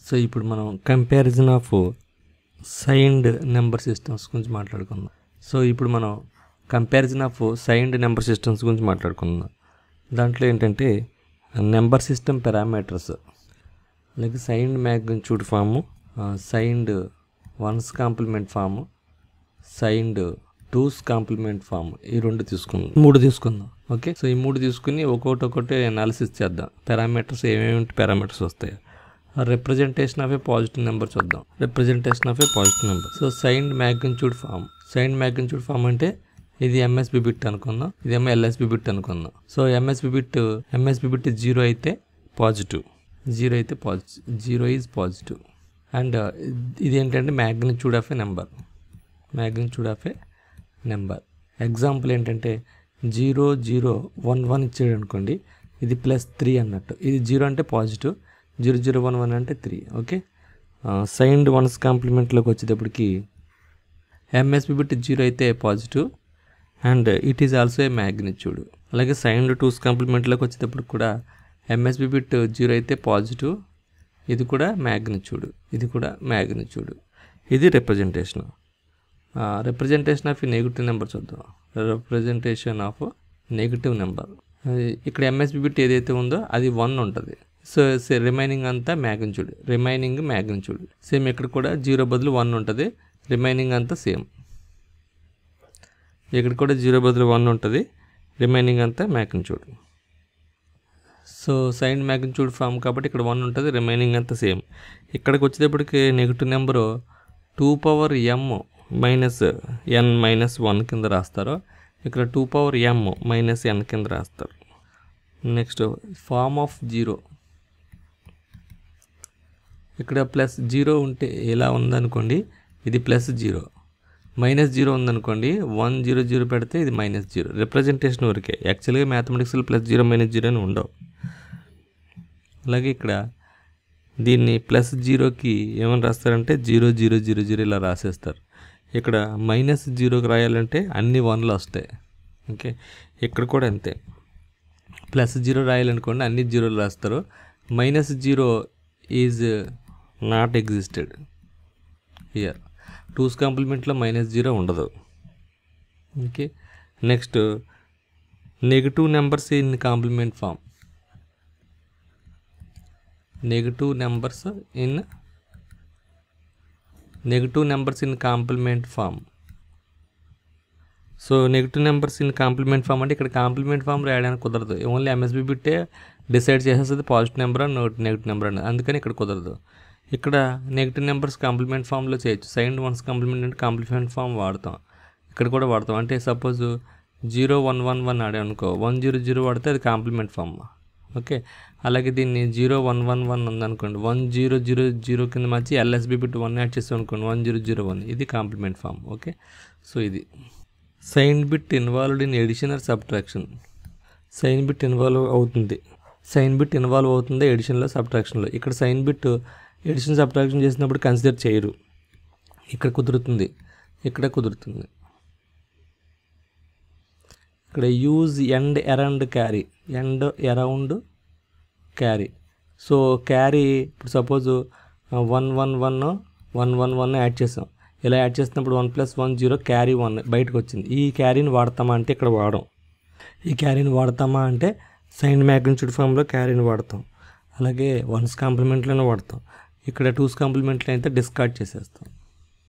So ఇప్పుడు మనం comparison of signed number systems గురించి మాట్లాడుకుందాం. సో ఇప్పుడు మనం comparison of signed number systems గురించి మాట్లాడుకుందాం. దాంట్లో ఏంటంటే నెంబర్ సిస్టమ్ పారామీటర్స్ అలాగే signed magnitude form, signed one's complement form, signed two's complement form, ఈ మూడు తీసుకుందాం. ఓకే, సో ఈ మూడు తీసుకుని ఒక్కొక్కటి అనాలిసిస్ చేద్దాం. పారామీటర్స్ ఏమేమి పారామీటర్స్ వస్తాయి. Representation of a positive number చూద్దాం. Representation of a positive number. So signed magnitude form. Signed magnitude form అంటే ఇది ఎంఎస్బి బిట్ అనుకుందాం, ఇదేమో ఎల్ఎస్బి బిట్ అనుకుందాం. సో ఎంఎస్బి బిట్ 0 అయితే పాజిటివ్, 0 అయితే పాజిటివ్, 0 ఈజ్ పాజిటివ్. అండ్ ఇది ఏంటంటే magnitude of A number. Magnitude of A number example ఏంటంటే 0 0 1 1 ఇచ్చాడు అనుకోండి, ఇది +3 అన్నట్టు. ఇది 0 అంటే పాజిటివ్, 0 0 1 1 అంటే 3. ఓకే, సైన్డ్ వన్స్ కాంప్లిమెంట్లోకి వచ్చేటప్పటికి ఎంఎస్బి బిట్ 0 అయితే positive and it is also a magnitude. అలాగే సైన్డ్ టూస్ కాంప్లిమెంట్లోకి వచ్చేటప్పుడు కూడా ఎంఎస్బి బిట్ 0 అయితే పాజిటివ్, ఇది కూడా మ్యాగ్నిట్యూడ్, ఇది కూడా మ్యాగ్నిట్యూడ్. ఇది representation. Representation of negative number చూద్దాం. Representation of negative number. ఇక్కడ ఎంఎస్బి బిట్ ఏదైతే ఉందో అది 1 ఉంటుంది. సో రిమైనింగ్ అంతా మ్యాగ్నిట్యూడ్, రిమైనింగ్ మ్యాగ్నిట్యూడ్. సేమ్ ఇక్కడ కూడా 0 బదులు 1 ఉంటుంది, రిమైనింగ్ అంతా సేమ్. ఇక్కడ కూడా 0 బదులు 1 ఉంటుంది, రిమైనింగ్ అంతా magnitude. So sign magnitude form కాబట్టి ఇక్కడ 1 ఉంటుంది, రిమైనింగ్ అంతా సేమ్. ఇక్కడికి వచ్చేటప్పటికి నెగిటివ్ నెంబరు 2m - n - 1 కింద రాస్తారు. ఇక్కడ 2m - n కింద రాస్తారు. Next form of 0. ఇక్కడ +0 ఉంటే ఎలా ఉందనుకోండి, ఇది +0. -0 ఉందనుకోండి, 1 0 0 పెడితే ఇది -0. రిప్రజెంటేషన్ వరకే, యాక్చువల్గా మ్యాథమెటిక్స్లో +0 -0 అని ఉండవు. అలాగే ఇక్కడ దీన్ని +0కి ఏమని రాస్తారంటే 0 0 0 0 ఇలా రాసేస్తారు. ఇక్కడ -0కి రాయాలంటే అన్ని 1లు వస్తాయి. ఓకే, ఇక్కడ కూడా అంతే. +0 రాయాలనుకోండి, అన్ని 0లు రాస్తారు. -0 is not existed here. Two's కాంప్లిమెంట్లో -0 ఉండదు. Okay, next negative numbers in complement form. Negative numbers in complement form. So negative numbers in complement form అంటే ఇక్కడ కాంప్లిమెంట్ ఫామ్ రాయడానికి కుదరదు. ఓన్లీ ఎంఎస్బి బిట్టే డిసైడ్ చేసేస్తుంది పాజిటివ్ నెంబర్ అని నెగిటివ్ నెంబర్ అని, అందుకని ఇక్కడ కుదరదు. ఇక్కడ నెగిటివ్ నెంబర్స్ కాంప్లిమెంట్ ఫామ్లో చేయొచ్చు. సైన్డ్ వన్స్ కాంప్లిమెంట్ అంటే కాంప్లిమెంట్ ఫామ్ వాడతాం, ఇక్కడ కూడా వాడతాం. అంటే సపోజ్ 0 1 1 1 ఆడే అనుకో, 1 0 0 వాడితే అది కాంప్లిమెంట్ ఫామ్. ఓకే, అలాగే దీన్ని 0 1 1 1 ఉందనుకోండి, 1 0 0 0 కింద మార్చి ఎల్ఎస్బి బిట్ 1 యాడ్ చేస్తాం అనుకోండి, 1 0 0 1, ఇది కాంప్లిమెంట్ ఫామ్. ఓకే, సో ఇది sign bit involved in addition or subtraction. Sign bit involve అవుతుంది ఎడిషన్లో సబ్ట్రాక్షన్లో. ఇక్కడ సైన్ బిట్ ఎడిషన్ సబ్ట్రాక్షన్ చేసినప్పుడు కన్సిడర్ చేయరు, ఇక్కడ కుదురుతుంది, ఇక్కడ కుదురుతుంది. ఇక్కడ use end around carry. So carry ఇప్పుడు సపోజ్ 1 1 1 1 1 1 యాడ్ చేసాం. ఇలా యాడ్ చేసినప్పుడు 1 + 1 0 క్యారీ 1 బయటకు వచ్చింది. ఈ క్యారీని వాడతామా అంటే ఇక్కడ వాడం. ఈ క్యారీని వాడతామా అంటే సైన్ మ్యాగ్నిట్యూడ్ ఫామ్లో క్యారీని వాడతాం, అలాగే వన్స్ కాంప్లిమెంట్లోనే వాడతాం. ఇక్కడ టూస్ కాంప్లిమెంట్లో అయితే డిస్కార్డ్ చేసేస్తాం.